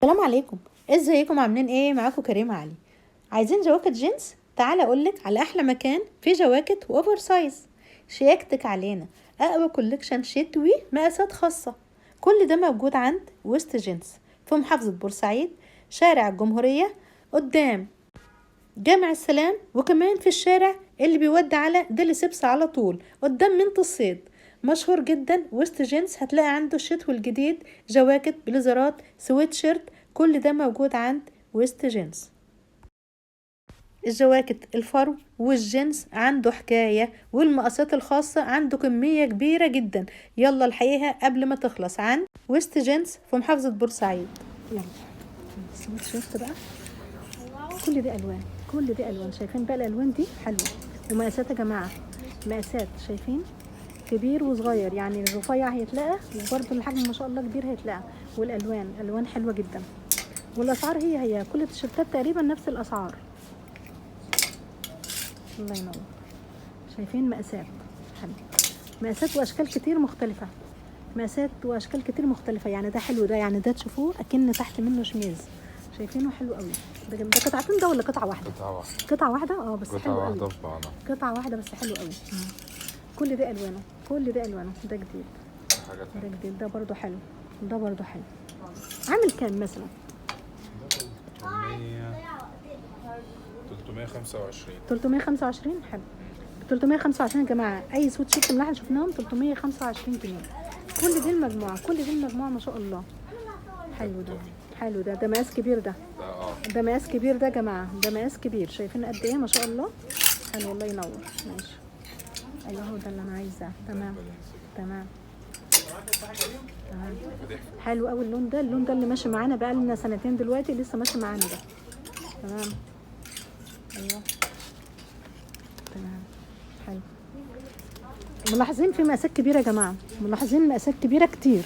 السلام عليكم. ازيكم؟ عاملين ايه؟ معاكم كريم علي. عايزين جواكت جينز؟ تعالى اقولك على احلى مكان في جواكت واوفر سايز. شياكتك علينا. اقوى كولكشن شتوي، مقاسات خاصة. كل ده موجود عند ويست جينز في محافظة بورسعيد، شارع الجمهورية قدام جامع السلام، وكمان في الشارع اللي بيودي على ديلي سيبس على طول قدام منطقة الصيد. مشهور جدا ويست جينز، هتلاقي عنده الشتوي الجديد جواكت، بليزرات، سويت شيرت، كل ده موجود عند ويست جينز. الجواكت الفرو والجينز عنده حكاية، والمقاسات الخاصة عنده كمية كبيرة جدا. يلا الحقيقة قبل ما تخلص عند ويست جينز في محافظة بورسعيد. يلا سويت شيرت بقى، كل دي الوان، كل دي الوان. شايفين بقى الالوان دي حلوه، ومقاسات يا جماعه مقاسات، شايفين كبير وصغير، يعني الرفيع هيتلاقى وبرده الحجم ما شاء الله كبير هيتلاقى. والالوان الوان حلوه جدا، والاسعار هي كل التيشيرتات تقريبا نفس الاسعار. الله ينور. شايفين مقاسات حلو، مقاسات واشكال كتير مختلفه، مقاسات واشكال كتير مختلفه. يعني ده حلو، ده يعني ده تشوفوه اكن تحت منه شميز. شايفينه حلو قوي. ده قطعتين ده ولا قطعه واحده؟ قطعة واحدة. قطعه واحده بس قطعة حلو قوي. واحدة في بعضها. قطعه واحده بس حلو قوي. كل ده الوانه، كل ده الوانه. ده جديد، حاجة ده تانية. جديد، ده برضو حلو، ده برضو حلو. عامل كام مثلا؟ 325. 325 حلو. 325 يا جماعه. اي سويت شيرت من اللي احنا شفناهم 325 جنيه. كل دي المجموعه، كل دي المجموعه ما شاء الله. حلو ده، حلو ده مقاس كبير ده. ده مقاس كبير ده يا جماعه، ده مقاس كبير. شايفين قد ايه ما شاء الله. حلو، الله ينور. ماشي، ايوه هو ده اللي انا عايزاه. تمام تمام تمام. حلو قوي اللون ده، اللون ده اللي ماشي معانا بقى لنا سنتين دلوقتي، لسه ماشي معانا ده. تمام، ايوه تمام. حلو. ملاحظين في مقاسات كبيره يا جماعه، ملاحظين مقاسات كبيره كتير،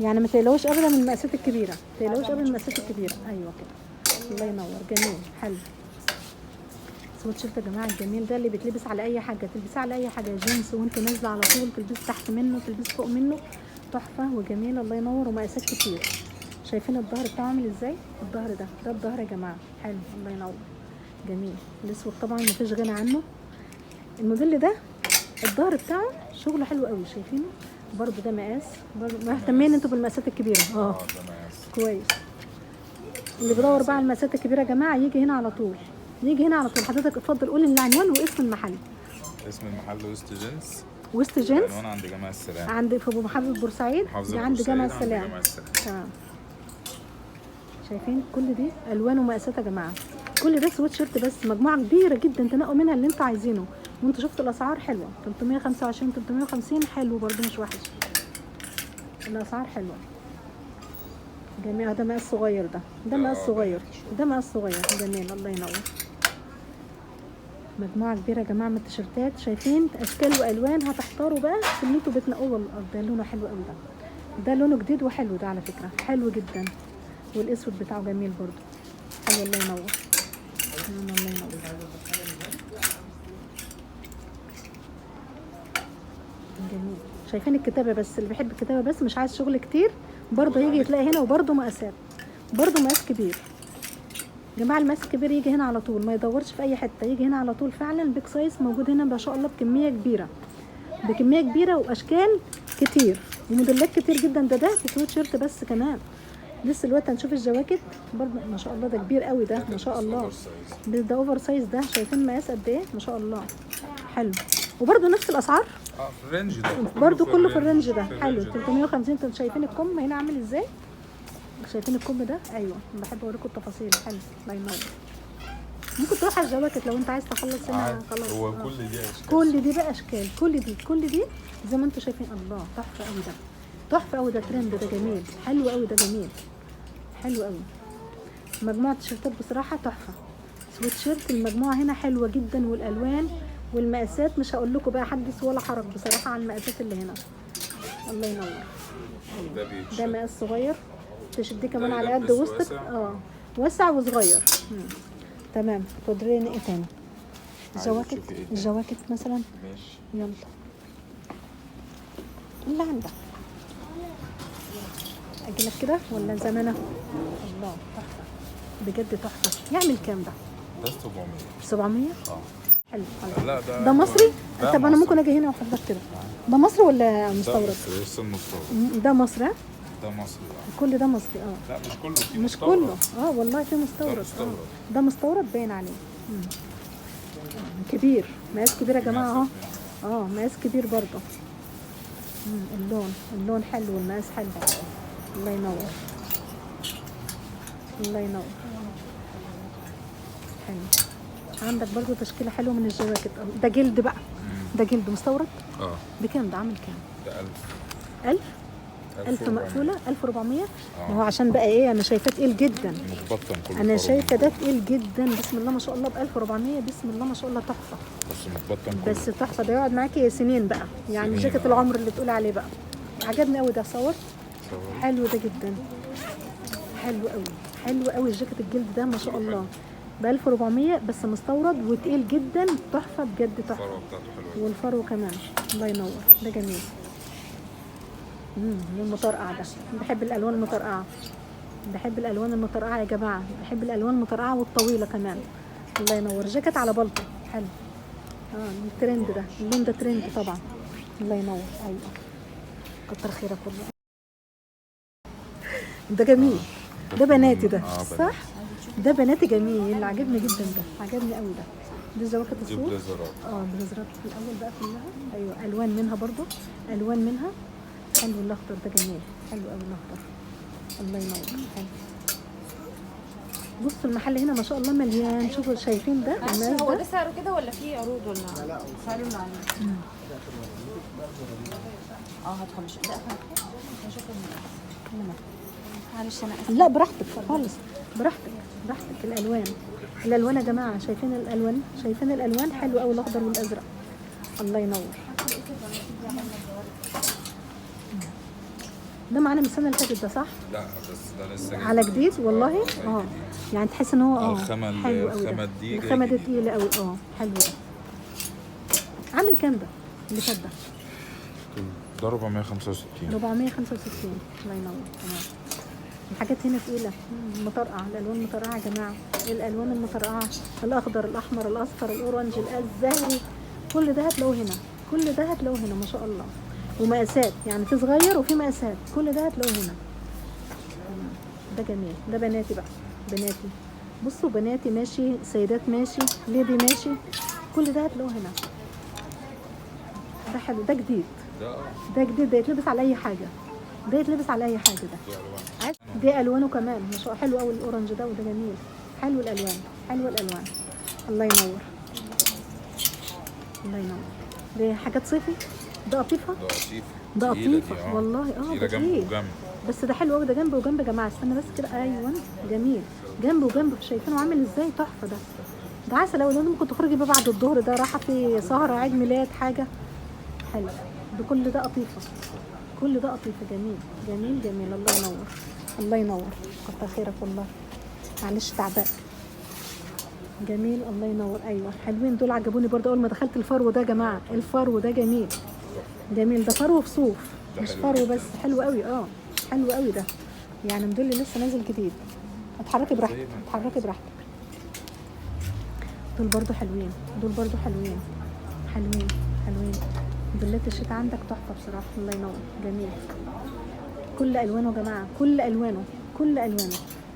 يعني ما تقلقوش ابدا من المقاسات الكبيره، ما تقلقوش ابدا من المقاسات الكبيره. ايوه كده، الله ينور. جميل، حلو. سويت شيرت يا جماعه الجميل ده اللي بيتلبس على اي حاجه، تلبسيه على اي حاجه، جينز وانت نازله على طول، تلبس تحت منه، تلبس فوق منه، تحفه وجميل. الله ينور. ومقاسات كتير. شايفين الظهر بتاعه عامل ازاي؟ الظهر ده الظهر يا جماعه. حلو، الله ينور. جميل. الاسود طبعا مفيش غنى عنه. الموديل ده الظهر بتاعه شغله حلو قوي. شايفينه برضو ده مقاس، برضو مهتمين انتوا بالمقاسات الكبيره. ده مقاس كويس. اللي بيدور بقى على المقاسات الكبيره يا جماعه يجي هنا على طول، يجي هنا على طول. حضرتك اتفضل قول العنوان واسم المحل. اسم المحل ويست جينز. ويست جينز العنوان عند جامع السلام، عند في محافظه بورسعيد، عند جامع السلام. تمام. شايفين كل دي الوان ومقاسات يا جماعه. كل ده سويت شيرت بس، مجموعه كبيره جدا تنقوا منها اللي انتوا عايزينه. وانتوا شفتوا الاسعار حلوه، 325 350 حلو برده، مش وحش. الاسعار حلوه. جميل. ده مقاس صغير، ده مقاس صغير، ده مقاس صغير. جميل، الله ينور. مجموعه كبيره يا جماعه من التيشيرتات. شايفين اشكال والوان، هتحتاروا بقى في اللي انتوا بتنقوه. والله ده لونه حلو قوي، ده لونه جديد وحلو، ده على فكره حلو جدا. والاسود بتاعه جميل برضو. حلو، الله ينور. الله ينور. جميل. شايفين الكتابه بس، اللي بيحب الكتابه بس مش عايز شغل كتير برضه يجي يتلاقي هنا. وبرضه مقاسات، برضه مقاس كبير. جماعه المقاس الكبير يجي هنا على طول، ما يدورش في اي حته، يجي هنا على طول. فعلا بيج سايز موجود هنا ما شاء الله بكميه كبيره، بكميه كبيره واشكال كتير وموديلات كتير جدا. ده في سويت شيرت بس كمان. لسه دلوقتي هنشوف الجواكت برضه ما شاء الله. ده كبير قوي ده ما شاء الله. ده اوفر سايز ده. شايفين مقاس قد ايه ما شاء الله. حلو. وبرضه نفس الاسعار في الرينج ده برضه، كله في الرينج ده. حلو. 350. انتوا شايفين الكم هنا عامل ازاي؟ شايفين الكم ده؟ ايوه بحب اوريكم التفاصيل. حلو، الله ينور. ممكن تروح على الجواكت لو انت عايز تخلص هنا. خلاص. هو كل دي اشكال، كل دي بقى اشكال، كل دي زي ما انتوا شايفين. الله، تحفه قوي ده، تحفه قوي ده. ترند ده جميل، حلو قوي ده، جميل حلو قوي. مجموعه تيشيرتات بصراحه تحفه. سويت شيرت المجموعه هنا حلوه جدا، والالوان والمقاسات مش هقول لكم بقى حدث ولا حرج بصراحه عن المقاسات اللي هنا. الله ينور. ده مقاس صغير، تشديه كمان على قد وسطك. واسع وصغير. تمام. توريني ايه تاني؟ الجواكت، الجواكت مثلا. ماشي، يلا اللي عندك. اجيلك كده ولا زمانه؟ الله تحفه بجد تحفه. يعمل كام ده؟ ده 700. 700. اه حلو خلاص. لا ده مصري؟ ده طب انا مصري. ممكن اجي هنا واحضر كده. ده مصري ولا ده مستورد؟ مصري، لسه المستورد. ده مصري ها؟ ده مصري اه. كل ده مصري اه. لا مش كله، في مش مستورد. كله اه والله في مستورد. ده مستورد. ده مستورد باين عليه. كبير، مقاس كبير يا جماعه اهو. مقاس كبير برضه. اللون حلو والمقاس حلو. الله ينور. الله ينور. حلو. عندك برضه تشكيله حلوه من الجواكت. ده جلد بقى. ده جلد مستورد. اه بكام ده؟ عامل كام؟ ده 1000. 1000 1000 مقفوله 1400. ما هو عشان بقى ايه، انا شايفاه تقيل جدا. متبطن كله. انا شايفه ده تقيل جدا. بسم الله ما شاء الله ب 1400. بسم الله ما شاء الله تحفه. بس متبطن كله. بس تحفه. ده يقعد معاكي سنين بقى يعني. سنين جاكيت العمر اللي تقول عليه بقى. عجبني قوي ده. صورت. حلو ده جدا. حلو قوي. حلو قوي الجاكيت الجلد ده ما شاء الله ب 1400 بس مستورد وتقيل جدا. تحفه بجد تحفه. الفروه بتاعته حلوه. والفرو كمان. الله ينور. ده جميل. المطرقع ده. بحب الالوان المطرقعه. بحب الالوان المطرقعه يا جماعه. بحب الالوان المطرقعه والطويله كمان. الله ينور. جاكيت على بلطو حلو. الترند ده. اللون ده ترند طبعا. الله ينور. ايوه كتر خيرك والله. ده جميل. ده بناتي ده صح. ده بناتي جميل. عجبني جدا ده. عجبني قوي ده. دي جواكت دي الصوف. بليزرات. بليزرات في الاول بقى كلها. ايوه الوان منها برضو. الوان منها. حلو الاخضر ده جميل. حلو قوي الاخضر. الله ينور. حلو. بصوا المحل هنا ما شاء الله مليان. شوفوا شايفين ده الناس هو ده. ده سعره كده ولا فيه عروض ولا؟ لا سعره اللي عليه. هتخمش لا معلش انا لا براحتك خالص. براحتك. الالوان. الالوان يا جماعه شايفين الالوان. شايفين الالوان حلو قوي الاخضر والازرق. الله ينور. ده معانا من السنه اللي فاتت ده صح؟ لا بس ده لسه على جديد والله. يعني تحس ان هو الخامة حلو قوي. الخامة دي الخامه دي تقيله قوي. حلو ده. عامل كام ده اللي فات ده؟ ده 465. 465. الله ينور. تمام. الحاجات هنا تقيله. مطرقعه. الالوان مطرقعه يا جماعه. الالوان المطرقعه الاخضر الاحمر الاصفر الاورنج الزهري كل ده هتلاقوه هنا. كل ده هتلاقوه هنا ما شاء الله. ومقاسات يعني في صغير وفي مقاسات. كل ده هتلاقوه هنا. ده جميل. ده بناتي بقى. بناتي. بصوا بناتي ماشي. سيدات ماشي. ليدي ماشي. كل ده هتلاقوه هنا. ده حلو. ده جديد. ده جديد. ده يتلبس على اي حاجه. ده يتلبس على اي حاجه. ده دي الوانه كمان ما شاء الله. حلو قوي الاورنج ده وده جميل. حلو الالوان. حلو الالوان. الله ينور. الله ينور. دي حاجات صيفي. ده قطيفه. ده قطيفه والله. ده جنب وجنب. بس ده حلو قوي. ده جنب وجنب يا جماعه. استنى بس كده. ايوه جميل. جنب وجنب. شايفينه عامل ازاي؟ تحفه ده. ده عسل قوي. ده ممكن تخرجي بيه بعد الظهر. ده رايحه في سهره عيد ميلاد حاجه. حلو. ده كل ده قطيفه. كل ده قطيفه. جميل جميل جميل. الله ينور. الله ينور. كتر خيرك والله. معلش تعبان. جميل. الله ينور. ايوه حلوين دول. عجبوني برضه اول ما دخلت. الفرو ده يا جماعه. الفرو ده جميل. جميل. ده فرو في صوف مش فرو بس. حلو قوي. حلو قوي ده. يعني من دول اللي لسه نازل جديد. اتحركي براحتك. اتحركي براحتك. دول برضه حلوين. دول برضه حلوين. حلوين. دلات الشتاء عندك تحفه بصراحه. الله ينور. جميل. كل الوانه يا جماعه. كل الوانه.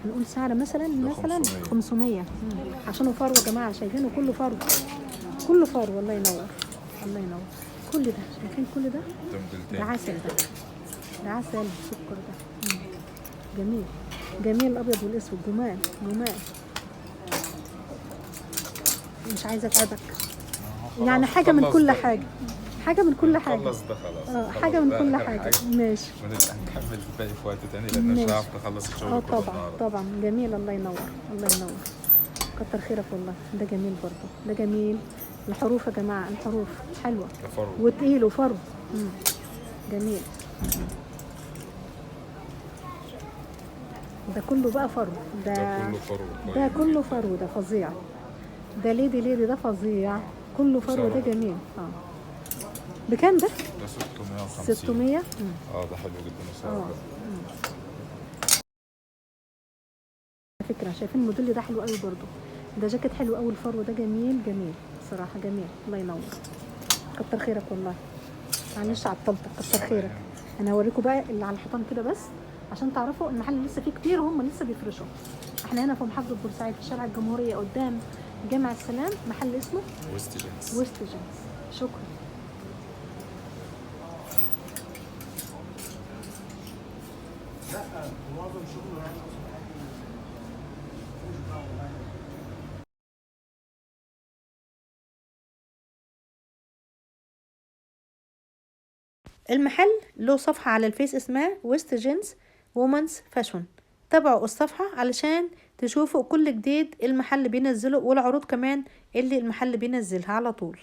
هنقول سعر مثلا 500. عشانه فرو يا جماعه. شايفينه كله فرو. كله فرو. الله ينور. كل ده شايفين. كل ده ده عسل. ده عسل سكر ده. جميل. الابيض والاسود. جمال. مش عايزه اتعبك يعني. حاجه من كل حاجه. حاجه من كل حاجه. خلص ده خلاص. حاجه من كل حاجه. ماشي. نكمل الباقي في وقت تاني لان مش هعرف اخلص الشغل كله طبعا. جميل. الله ينور. كتر خيرك والله. ده جميل برضه. ده جميل. الحروف يا جماعه. الحروف حلوه وتقيل وفرو. جميل. ده كله بقى فرو. ده كله فرو. ده فظيع. ده ليدي ده فظيع. كله فرو. ده جميل. بكام ده؟ ده 650. 600. ده حلو جدا السعر ده. فكره. شايفين الموديل ده حلو قوي برضو. ده جاكيت حلو قوي، الفرو ده جميل جميل صراحه، جميل. الله ينور، كتر خيرك والله. معلش عطلتك، كتر خيرك. انا هوريكم بقى اللي على الحيطان كده بس عشان تعرفوا المحل لسه فيه كتير، هم لسه بيفرشوا. احنا هنا في محافظه بورسعيد في شارع الجمهوريه قدام جامع السلام، محل اسمه ويست جينز. ويست جينز. شكرا. المحل له صفحة على الفيس اسمها ويست جينز وومنز فاشون. تابعوا الصفحة علشان تشوفوا كل جديد المحل بينزله، والعروض كمان اللي المحل بينزلها على طول.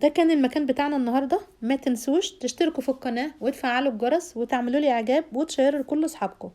ده كان المكان بتاعنا النهاردة. ما تنسوش تشتركوا في القناة وتفعلوا الجرس وتعملوا لي اعجاب وتشيروا لكل اصحابكم.